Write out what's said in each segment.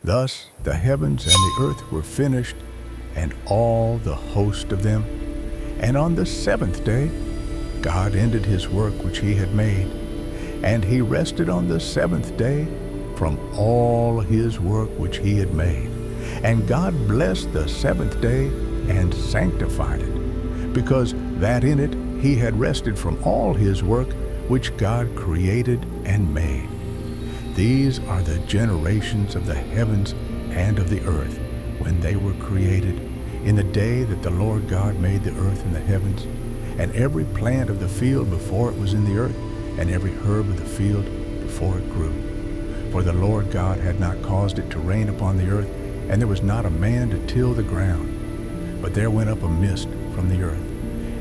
Thus the heavens and the earth were finished, and all the host of them. And on the seventh day God ended his work which he had made, and he rested on the seventh day from all his work which he had made. And God blessed the seventh day and sanctified it, because that in it he had rested from all his work which God created and made. These are the generations of the heavens and of the earth when they were created, in the day that the Lord God made the earth and the heavens, and every plant of the field before it was in the earth, and every herb of the field before it grew. For the Lord God had not caused it to rain upon the earth, and there was not a man to till the ground. But there went up a mist from the earth,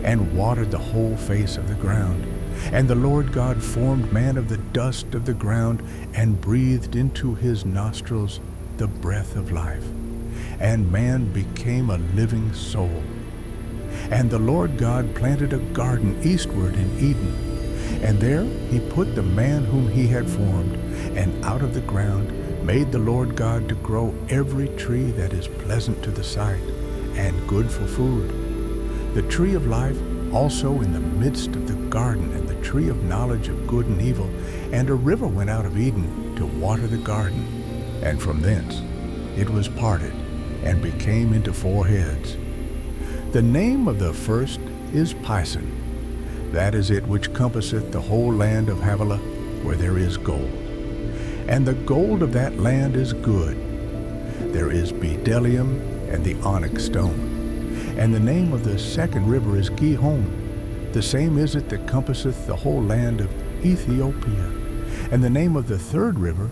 and watered the whole face of the ground. And the Lord God formed man of the dust of the ground, and breathed into his nostrils the breath of life. And man became a living soul. And the Lord God planted a garden eastward in Eden, and there he put the man whom he had formed. And out of the ground made the Lord God to grow every tree that is pleasant to the sight, and good for food. The tree of life also in the midst of the garden, and the tree of knowledge of good and evil. And a river went out of Eden to water the garden, and from thence it was parted, and became into four heads. The name of the first is Pison. That is it which compasseth the whole land of Havilah, where there is gold. And the gold of that land is good. There is bdellium and the onyx stone. And the name of the second river is Gihon. The same is it that compasseth the whole land of Ethiopia. And the name of the third river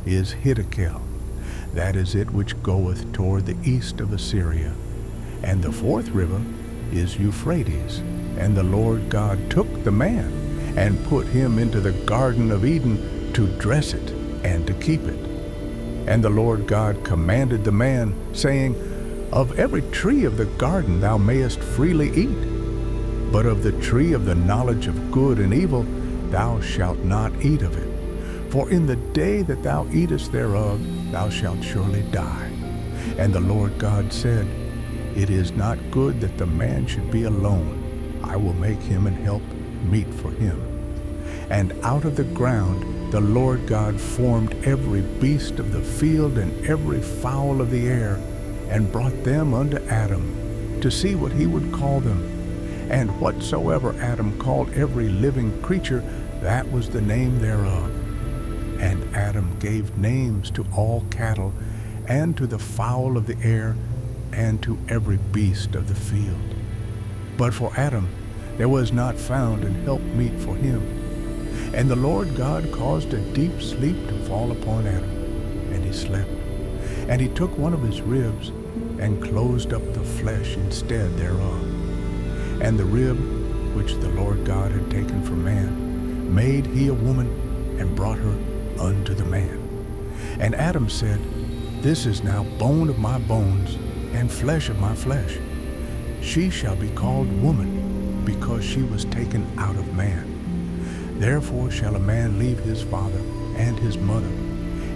is Hiddekel. That is it which goeth toward the east of Assyria. And the fourth river is Euphrates. And the Lord God took the man, and put him into the garden of Eden to dress it, and to keep it. And the Lord God commanded the man, saying, Of every tree of the garden thou mayest freely eat, but of the tree of the knowledge of good and evil thou shalt not eat of it. For in the day that thou eatest thereof thou shalt surely die. And the Lord God said, It is not good that the man should be alone. I will make him an help meet for him. And out of the ground the Lord God formed every beast of the field and every fowl of the air, and brought them unto Adam, to see what he would call them. And whatsoever Adam called every living creature, that was the name thereof. And Adam gave names to all cattle, and to the fowl of the air, and to every beast of the field. But for Adam there was not found an helpmeet for him. And the Lord God caused a deep sleep to fall upon Adam, and he slept. And he took one of his ribs, and closed up the flesh instead thereof. And the rib which the Lord God had taken from man made he a woman, and brought her unto the man. And Adam said, This is now bone of my bones, and flesh of my flesh. She shall be called woman, because she was taken out of man. Therefore shall a man leave his father and his mother,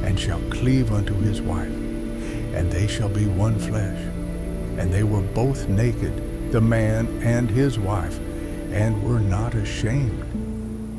and shall cleave unto his wife, and they shall be one flesh. And they were both naked, the man and his wife, and were not ashamed.